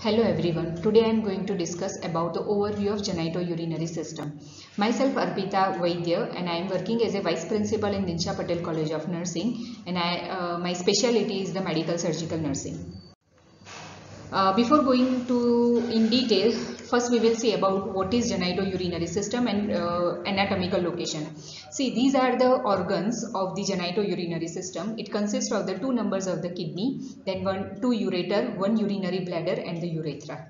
Hello everyone. Today I am going to discuss about the overview of Genito Urinary System. Myself Arpita Vaidya and I am working as a Vice Principal in Dinsha Patel College of Nursing, and my specialty is the medical surgical nursing. Before going to in detail, first we will see about what is Genito Urinary System and anatomical location. See, these are the organs of the Genito Urinary System. It consists of the two numbers of the kidney, then two ureter, one urinary bladder and the urethra.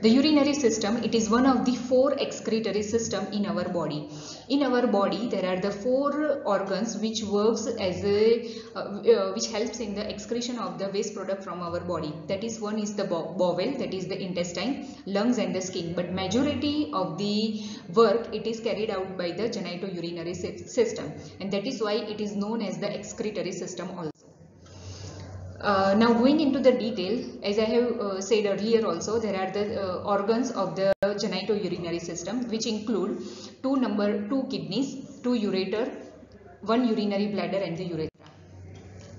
The urinary system, it is one of the four excretory system in our body. In our body, there are the four organs which works as a which helps in the excretion of the waste product from our body. That is, one is the bowel, that is the intestine, lungs and the skin. But majority of the work it is carried out by the genito urinary system, and that is why it is known as the excretory system also. Now going into the detail, as I have said earlier also, there are the organs of the genito urinary system, which include two kidneys, two ureter, one urinary bladder and the urethra.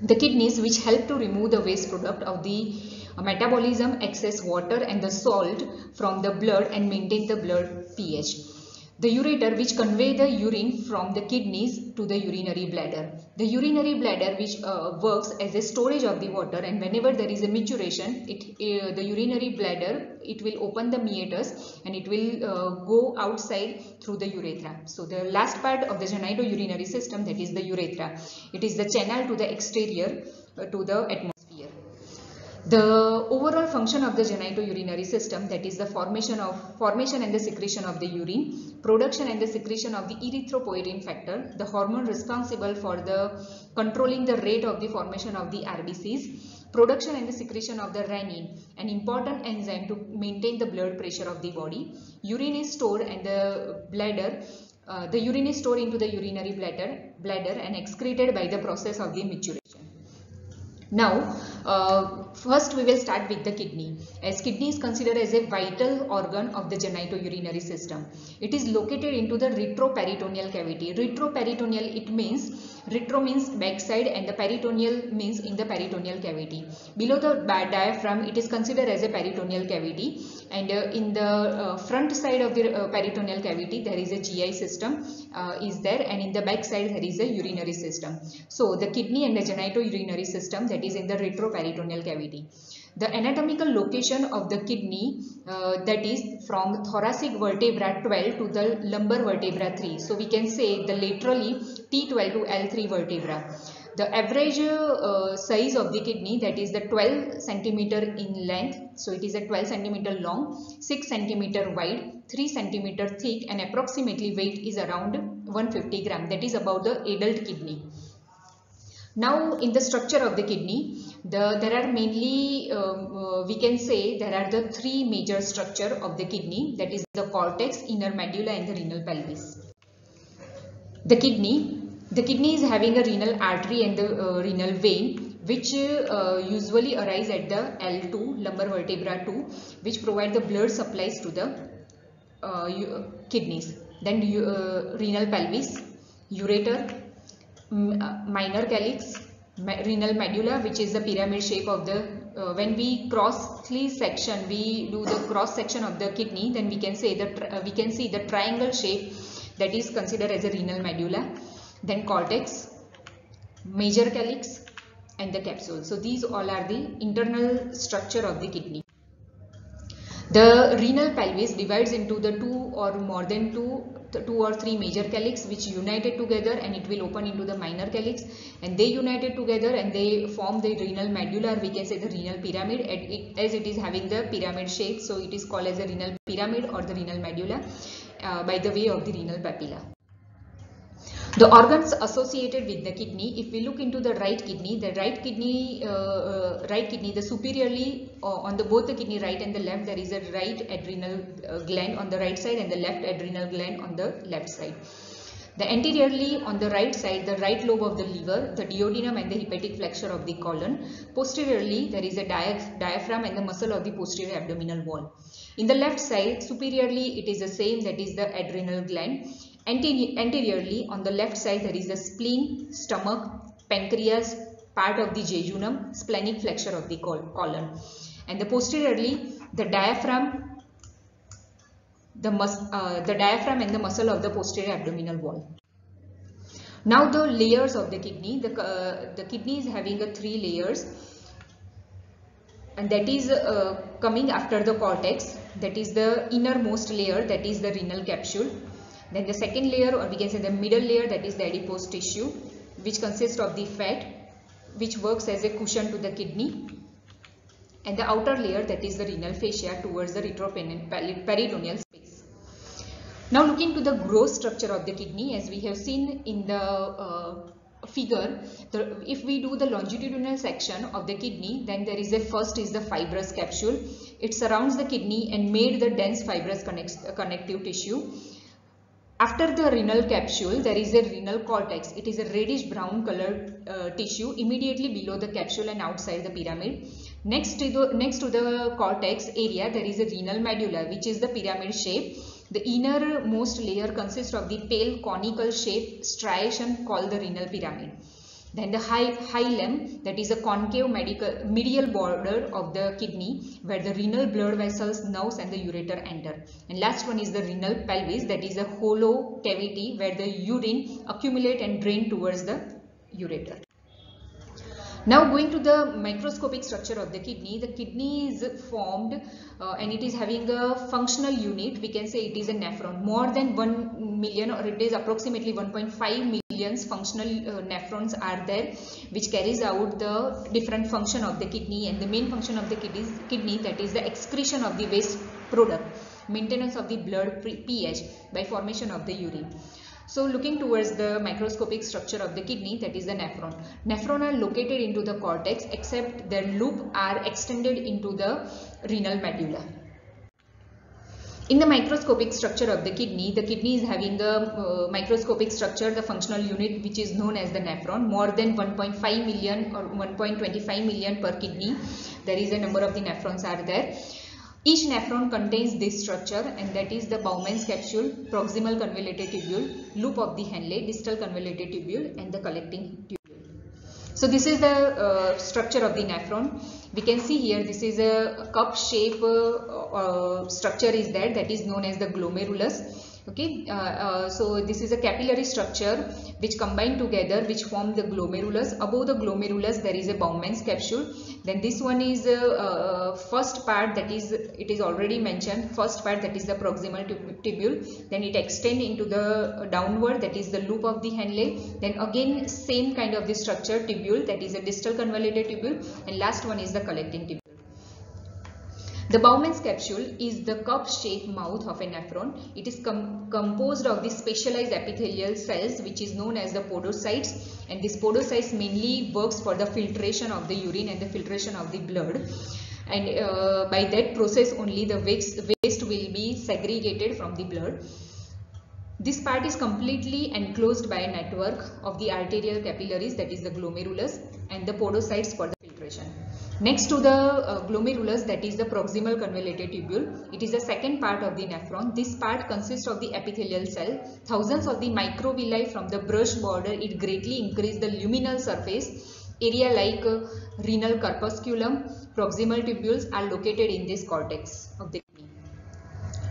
The kidneys, which help to remove the waste product of the metabolism, excess water and the salt from the blood and maintain the blood pH. The ureter, which convey the urine from the kidneys to the urinary bladder. The urinary bladder, which works as a storage of the water, and whenever there is a maturation, the urinary bladder, it will open the meatus and it will go outside through the urethra. So the last part of the genito urinary system, that is the urethra. It is the channel to the exterior to the atmosphere. The overall function of the genito urinary system, that is the formation and the secretion of the urine, production and the secretion of the erythropoietin factor, the hormone responsible for the controlling the rate of the formation of the RBCs, production and the secretion of the renin, an important enzyme to maintain the blood pressure of the body. Urine is stored and the bladder. The urine is stored into the urinary bladder and excreted by the process of the maturation. Now, first we will start with the kidney, as kidney is considered as a vital organ of the genito urinary system. It is located into the retroperitoneal cavity. Retroperitoneal, it means, retro means backside and the peritoneal means in the peritoneal cavity. Below the diaphragm, it is considered as a peritoneal cavity, and in the front side of the peritoneal cavity there is a GI system is there, and in the back side there is a urinary system. So the kidney and the genito urinary system, that is in the retroperitoneal cavity. The anatomical location of the kidney, that is from thoracic vertebra 12 to the lumbar vertebra 3. So we can say the laterally T12 to L3 vertebra. The average size of the kidney, that is the 12 cm in length. So it is a 12 cm long, 6 cm wide, 3 cm thick, and approximately weight is around 150 gram. That is about the adult kidney. Now in the structure of the kidney, there are mainly, we can say there are the three major structure of the kidney, that is the cortex, inner medulla and the renal pelvis. The kidney is having a renal artery and the renal vein, which usually arise at the L2, lumbar vertebra 2, which provide the blood supplies to the kidneys. Then renal pelvis, ureter, minor calyx, renal medulla, which is the pyramid shape of the when we section, we do the cross section of the kidney, then we can say that we can see the triangle shape, that is considered as a renal medulla. Then cortex, major calyx and the capsule. So these all are the internal structure of the kidney. The renal pelvis divides into the two or three major calyx which united together, and it will open into the minor calyx, and they united together and they form the renal medulla, or we can say the renal pyramid, as it is having the pyramid shape, so it is called as a renal pyramid or the renal medulla by the way of the renal papilla. The organs associated with the kidney, if we look into the right kidney, the superiorly on the both the kidney right and the left, there is a right adrenal gland on the right side and the left adrenal gland on the left side. The anteriorly on the right side, the right lobe of the liver, the duodenum and the hepatic flexure of the colon. Posteriorly, there is a diaphragm and the muscle of the posterior abdominal wall. In the left side, superiorly it is the same, that is the adrenal gland. Anteriorly on the left side there is the spleen, stomach, pancreas, part of the jejunum, splenic flexure of the colon. and the posteriorly the diaphragm, the diaphragm and the muscle of the posterior abdominal wall. Now the layers of the kidney. The kidney is having a 3 layers, and that is coming after the cortex. That is the innermost layer, that is the renal capsule. Then the second layer, or we can say the middle layer, that is the adipose tissue, which consists of the fat, which works as a cushion to the kidney. And the outer layer, that is the renal fascia towards the retroperitoneal space. Now look into the gross structure of the kidney. As we have seen in the figure, if we do the longitudinal section of the kidney, then there is first is the fibrous capsule. It surrounds the kidney and made the dense fibrous connective tissue. After the renal capsule, there is a renal cortex. It is a reddish brown colored tissue immediately below the capsule and outside the pyramid. Next to the cortex area, there is a renal medulla, which is the pyramid shape. The innermost layer consists of the pale conical shape striation called the renal pyramid. Then the hilum, that is a concave medial border of the kidney, where the renal blood vessels, nerves and the ureter enter. And last one is the renal pelvis, that is a hollow cavity where the urine accumulate and drain towards the ureter. Now going to the microscopic structure of the kidney is formed and it is having a functional unit. We can say it is a nephron. More than 1 million, or it is approximately 1.5 million functional nephrons are there, which carries out the different function of the kidney. And the main function of the kidney, that is the excretion of the waste product, maintenance of the blood pH by formation of the urine. So looking towards the microscopic structure of the kidney, that is the nephron. Nephron are located into the cortex, except their loop are extended into the renal medulla. In the microscopic structure of the kidney is having a microscopic structure, the functional unit, which is known as the nephron. More than 1.5 million or 1.25 million per kidney, there is a number of the nephrons are there. Each nephron contains this structure, and that is the Bowman's capsule, proximal convoluted tubule, loop of the Henle, distal convoluted tubule, and the collecting tubule. So this is the structure of the nephron. We can see here this is a cup shape structure is there, that is known as the glomerulus. Okay, so this is a capillary structure which combine together, which form the glomerulus. Above the glomerulus there is a Bowman's capsule. Then this one is first part, that is, it is already mentioned, first part, that is the proximal tubule. Then it extend into the downward, that is the loop of the Henle. Then again same kind of the structure, tubule, that is a distal convoluted tubule, and last one is the collecting tubule. The Bowman's capsule is the cup-shaped mouth of a nephron. It is composed of the specialized epithelial cells, which is known as the podocytes, and this podocytes mainly works for the filtration of the urine and the filtration of the blood, and by that process only the waste will be segregated from the blood. This part is completely enclosed by a network of the arterial capillaries, that is the glomerulus, and the podocytes for the filtration. Next to the glomerulus, that is the proximal convoluted tubule. It is the second part of the nephron. This part consists of the epithelial cell. Thousands of the microvilli from the brush border, it greatly increase the luminal surface area like renal corpusculum. Proximal tubules are located in this cortex of the kidney.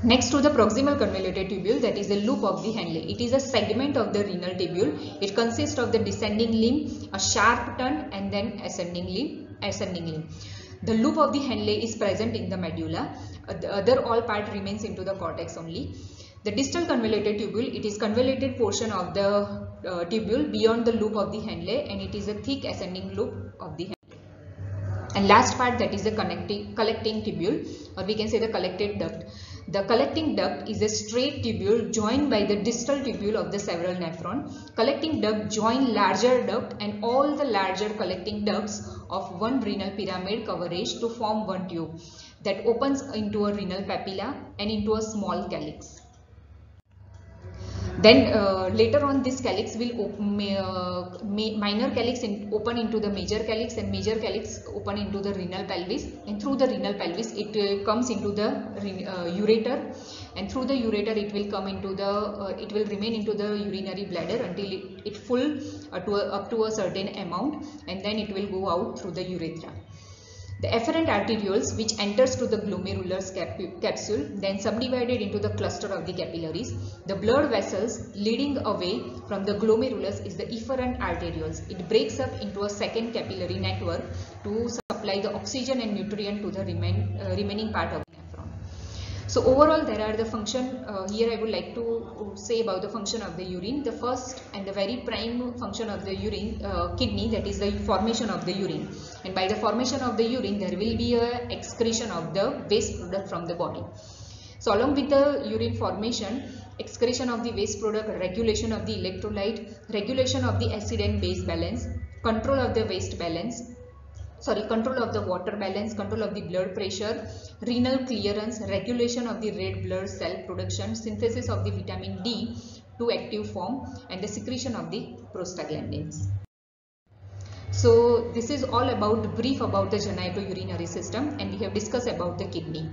Next to the proximal convoluted tubule, that is the loop of the Henle. It is a segment of the renal tubule. It consists of the descending limb, a sharp turn, and then ascending limb. The loop of the Henle is present in the medulla. The other all part remains into the cortex only. The distal convoluted tubule, it is convoluted portion of the tubule beyond the loop of the Henle, and it is a thick ascending loop of the Henle. And last part, that is the collecting tubule, or we can say the collected duct. The collecting duct is a straight tubule joined by the distal tubule of the several nephron. Collecting duct join larger duct and all the larger collecting ducts of one renal pyramid coverage to form one tube that opens into a renal papilla and into a small calyx. Then later on this calyx will minor calyx open into the major calyx, and major calyx open into the renal pelvis, and through the renal pelvis it comes into the ureter, and through the ureter it will come into the it will remain into the urinary bladder until it full up to a certain amount, and then it will go out through the urethra. The efferent arterioles, which enters to the glomerular capsule, then subdivided into the cluster of the capillaries. The blood vessels leading away from the glomerulus is the efferent arterioles. It breaks up into a second capillary network to supply the oxygen and nutrient to the remaining part of the nephron. So overall, there are the function, here I would like to say about the function of the urine. The first and the very prime function of the urine, kidney, that is the formation of the urine. And by the formation of the urine, there will be a excretion of the waste product from the body. So along with the urine formation, excretion of the waste product, regulation of the electrolyte, regulation of the acid and base balance, control of the control of the water balance, control of the blood pressure, renal clearance, regulation of the red blood cell production, synthesis of the vitamin D to active form, and the secretion of the prostaglandins. So this is all about brief about the genitourinary system, and we have discussed about the kidney.